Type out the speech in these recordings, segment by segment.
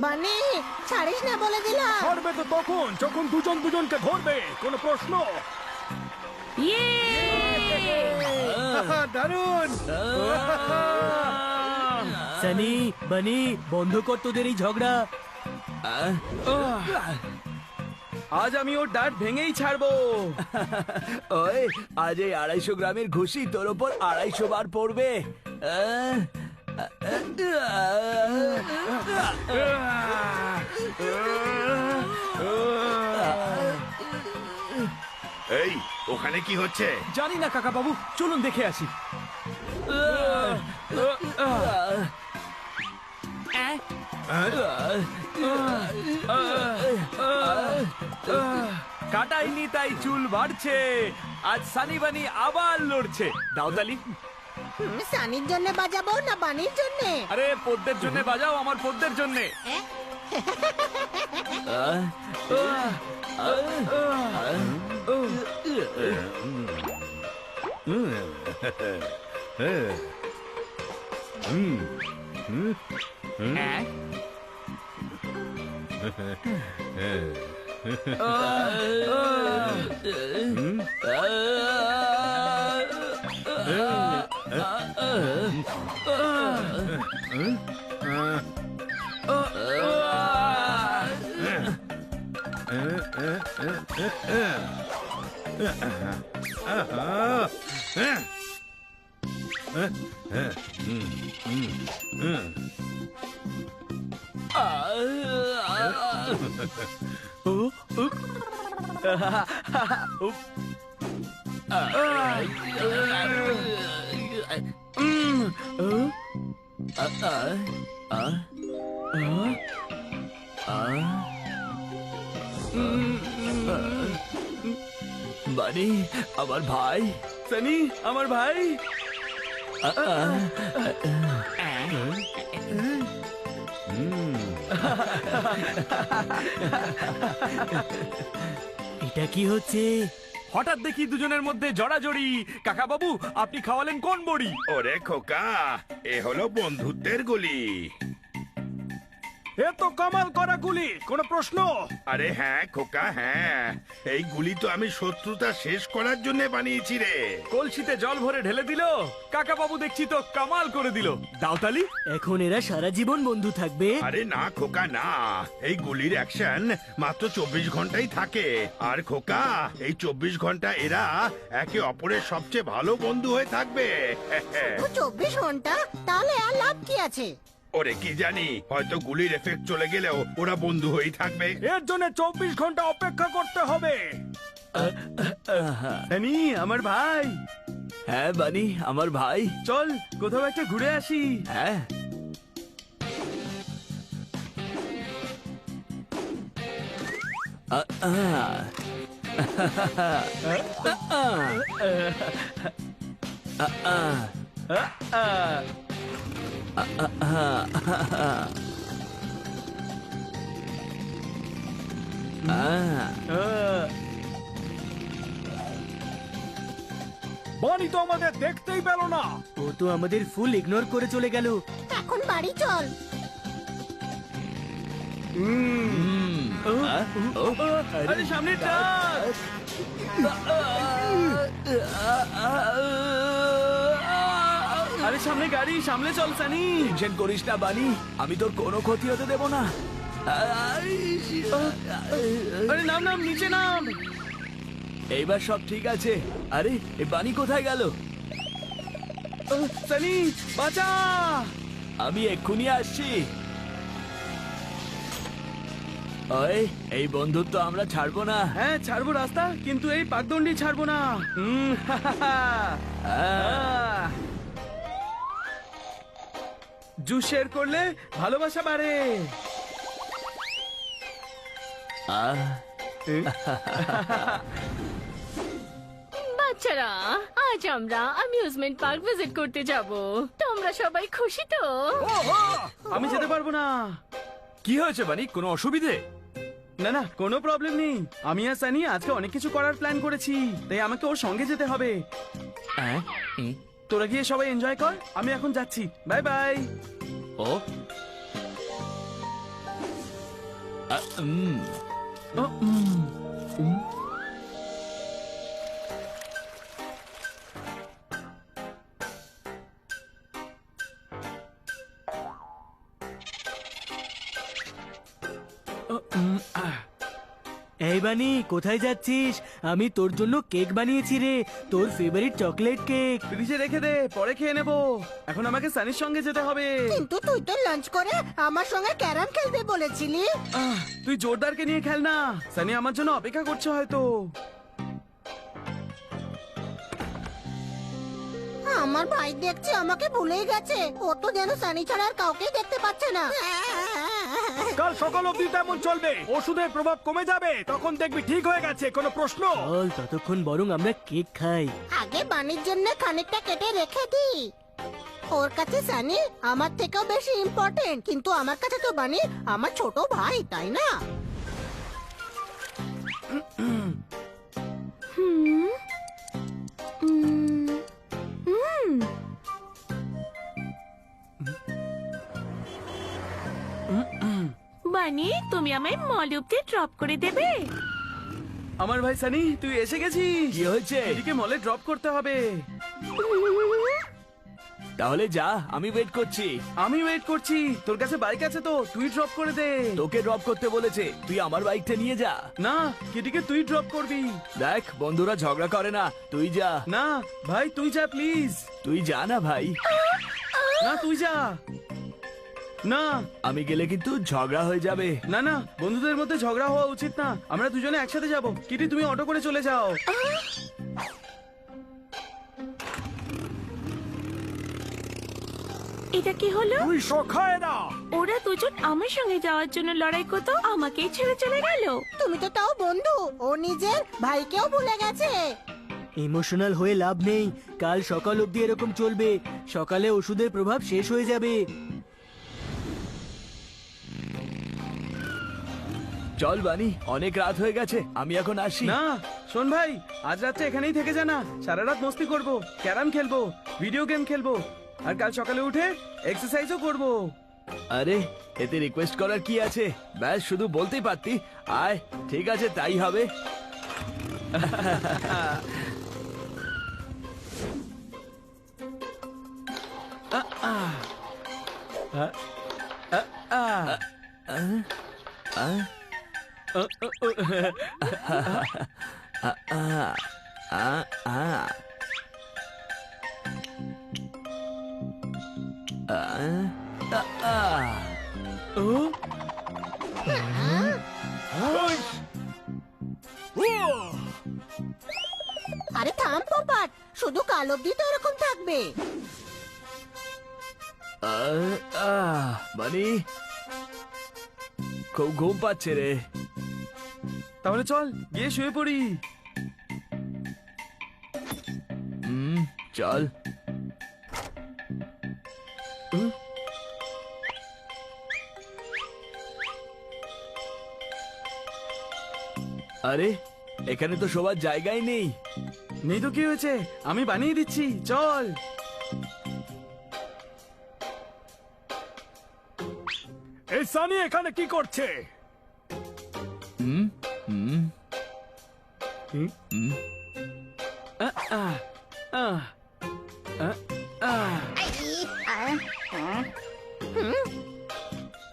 বানি ছাড়িস না বলে দিলাম। ধরবে তো তখন যখন দুজন দুজনকে ধরবে, কোনো প্রশ্ন? দারুণ! সানি, বানি, বন্ধ কর তোদের এই ঝগড়া। আজ আমি ওর দাঁত ভেঙেই ছাড়বো। ওই আজ এই 250 গ্রামের ঘুষি তোর ওপর 250 বার পড়বে। এই ওখানে কি হচ্ছে? জানি না কাকা বাবু, চলুন দেখে আসি। কাটাইনি তাই চুল বাড়ছে। আজ সানি বানি আবার লড়ছে। দাওতালি, সানির জন্য বাজাবো না বানির জন্য? আরে পদ্মের জন্য বাজাও, আমার পদ্মের জন্য। বানি আমার ভাই। সানি আমার ভাই। এটা কি হচ্ছে? হঠাৎ দেখি দুজনের মধ্যে জড়াজড়ি। কাকা বাবু, আপনি খাওয়ালেন কোন বড়ি? ওরে খোকা, এ হলো বন্ধুত্বের গুলি। এ তো কামাল করা গুলি, কোনো প্রশ্ন? আরে হ্যাঁ খোকা, হ্যাঁ, এই গুলি তো আমি শত্রুতা শেষ করার জন্য বানিয়েছি রে। কলসিতে জল ভরে ঢেলে দিল, কাকা বাবু দেখছি তো কামাল করে দিল। দাওতালি, এখন এরা সারা জীবন বন্ধু থাকবে? আরে না খোকা না, এই গুলির অ্যাকশন মাত্র 24 ঘন্টাই থাকে। আর খোকা, এই 24 ঘন্টা এরা একে অপরের সবচেয়ে ভালো বন্ধু হয়ে থাকবে। 24 ঘন্টা? তাহলে আর লাভ কি আছে? ওরে কি জানি, হয়তো গুলির এফেক্ট চলে গেলেও ওরা বন্ধু হয়েই থাকবে। এর জন্য 24 ঘন্টা অপেক্ষা করতে হবে। সানি আমার ভাই। হ্যাঁ বানি আমার ভাই। চল কোথাও একটা ঘুরে আসি। হ্যাঁ বানি তো আমাদের দেখতেই পেল না। ও তো আমাদের ফুল ইগনোর করে চলে গেল। এখন বাড়ি চল। আরে সামনে ট্রাক। আরে সামনে গাড়ি, সামনে চল সানি। টেনশন করিস না বানি, আমি তোর কোনো ক্ষতি হতে দেব না। আরে নাম নাম, নিচে নাম। এইবার সব ঠিক আছে। আরে এই বানি কোথায় গেল? সানি বাঁচা। আমি এক্ষুনি আসছি। ওই এই বন্ধুত্ব আমরা ছাড়বো না। হ্যাঁ ছাড়বো রাস্তা, কিন্তু এই পাকদণ্ডি ছাড়বো না। জুস শেয়ার করলে ভালোবাসা বাড়ে। বাচ্চারা, আজ আমরা অ্যামিউজমেন্ট পার্ক ভিজিট করতে যাব। তোমরা সবাই খুশি তো? আমি যেতে পারবো না। কি হয়েছে বানি, কোনো অসুবিধে? না না, কোনো প্রবলেম নেই। আমি আর সানি আজকে অনেক কিছু করার প্ল্যান করেছি, তাই আমাকে ওর সঙ্গে যেতে হবে। তোরা গিয়ে সবাই এনজয় কর, আমি এখন যাচ্ছি। Bye bye. ও এই বানি, কোথায় যাচ্ছিস? আমি তোর জন্য কেক বানিয়েছি রে, তোর ফেভারিট চকলেট কেক। ফ্রিজে রেখে দে, পরে খেয়ে নেবো। এখন আমাকে সানির সঙ্গে যেতে হবে। কিন্তু তুই তো লাঞ্চ করে আমার সঙ্গে ক্যারাম খেলবে বলেছিলি। তুই জোরদারকে নিয়ে খেল না, সানি আমার জন্য অপেক্ষা করছে হয়তো। আমার ভাই দেখছে আমাকে ভুলেই গেছে। ও তো যেন সানি ছাড়া আর কাউকেই দেখতে পাচ্ছে না। কাল সকাল অবধি তেমন চলবে, ওষুধের প্রভাব কমে যাবে, তখন দেখবি ঠিক হয়ে গেছে। কোনো প্রশ্ন? চল, ততক্ষণ বরং আমরা কেক খাই। আগে বানির জন্য খানিকটা কেটে রেখে দি। ওর কাছে সানি আমার থেকেও বেশি ইম্পর্টেন্ট, কিন্তু আমার কাছে তো বানি আমার ছোট ভাই, তাই না? বানি, তুমি আমায় মল অব্দি ড্রপ করে দেবে? আমার ভাই সানি, তুই এসে গেছিস। কি হয়েছে? এদিকে মলে ড্রপ করতে হবে। তাহলে যা, আমি ওয়েট করছি। আমি ওয়েট করছি। তোর কাছে বাইক আছে তো, তুই ড্রপ করে দে। তোকে ড্রপ করতে বলেছে, তুই আমার বাইকটা নিয়ে যা। না, কিটিকে তুই ড্রপ করবি। দেখ, বন্ধুরা ঝগড়া করে না, তুই যা। না ভাই, তুই যা প্লিজ। তুই যা না ভাই। না, তুই যা না। আমি গেলে কিন্তু ঝগড়া হয়ে যাবে। না না, বন্ধুদের মধ্যে ঝগড়া হওয়া উচিত না। আমরা দুজনে একসাথে যাব। কিটি, তুমি অটো করে চলে যাও। এটা কি হলো? তুই শোখায় না। ওরা দুজন আমার সঙ্গে যাওয়ার জন্য লড়াই করতো, আমাকেই ছেড়ে চলে গেল। তুমি তো তাও বন্ধু, ও নিজের ভাইকেও ভুলে গেছে। ইমোশনাল হয়ে লাভ নেই, কাল সকাল অবধি এরকম চলবে। সকালে ওষুধের প্রভাব শেষ হয়ে যাবে। চল বানি, অনেক রাত হয়ে গেছে, আমি এখন আসি। না শোন ভাই, আজ রাত্রে এখানেই থেকে যা না। সারা রাত মস্তি করবো, ক্যারাম খেলবো, ভিডিও গেম খেলবো, আর কাল সকালে উঠে এক্সারসাইজও করবো। আরে, এতে রিকোয়েস্ট করার কি আছে? ব্যাস, শুধু বলতেই পারতি। আয়, ঠিক আছে, তাই হবে। আরে থাম পোপাট, শুধু কাল অব্দি তো এরকম থাকবে। বানি, খুব ঘুম পাচ্ছে রে। তাহলে চল গিয়ে শুয়ে পড়ি। চল। আরে, এখানে তো শোবার জায়গাই নেই। নেই তো কি হয়েছে, আমি বানিয়ে দিচ্ছি, চল। এই সানি এখানে কি করছে?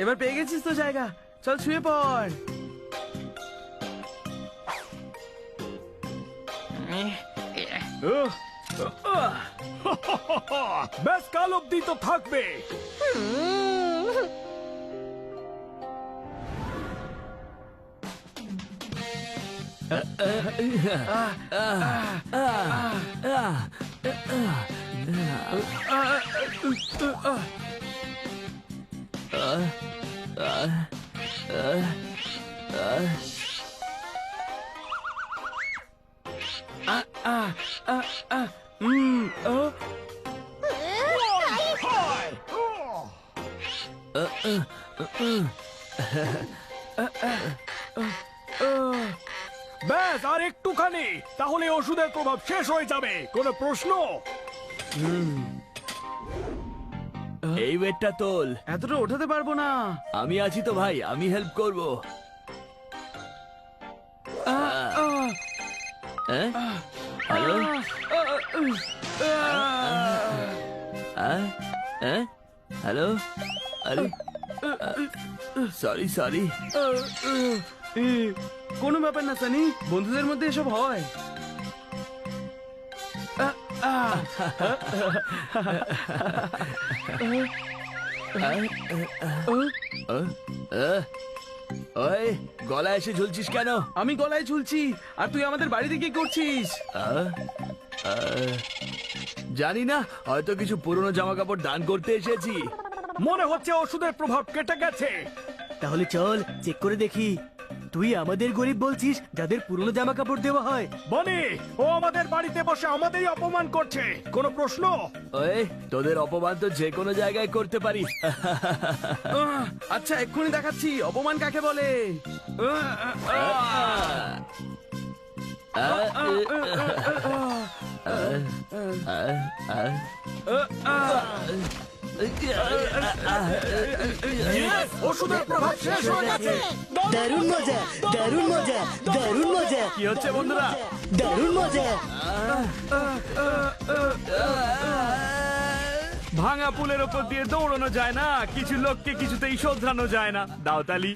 এবার পেয়ে গেছিস তো জায়গা, চল শুয়ে পড়। ব্যাস, কাল অব্দি তো থাকবে। ব্যাস আর একটুখানি, তাহলে ওষুধের প্রভাব শেষ হয়ে যাবে। কোনো প্রশ্ন? এই ওয়েটটা তোল। এতটা ওঠাতে পারবো না। আমি আছি তো ভাই, আমি হেল্প করব। হ্যাঁ? হ্যালো? হ্যাঁ? হ্যালো? আরে সরি সরি। কোনো ব্যাপার না সানি, বন্ধুদের মধ্যে এসব হয়। ওই গলায় এসে ঝুলছিস কেন? আমি গলায় ঝুলছি আর তুই আমাদের বাড়িতে কি করছিস? জানি না, হয়তো কিছু পুরনো জামা কাপড় দান করতে এসেছি। মনে হচ্ছে ওষুধের প্রভাব কেটে গেছে। তাহলে চল চেক করে দেখি। তুই আমাদের গরিব বলছিস, যাদের পুরনো জামা কাপড় দেওয়া হয়। বনি, ও আমাদের বাড়িতে বসে আমাদেরই অপমান করছে। কোনো প্রশ্ন? ওই তোদের অপমান তো যে কোনো জায়গায় করতে পারি। আচ্ছা এক্ষুনি দেখাচ্ছি অপমান কাকে বলে। ওষুধের প্রভাব শেষ হয়ে গেছে। দারুণ মজা, দারুণ মজা, দারুণ মজা, কি হচ্ছে বন্ধুরা? দারুণ মজা। ভাঙা পুলের ওপর দিয়ে দৌড়ানো যায় না, কিছু লোককে কিছুতেই শোধরানো যায় না। দাও তালি।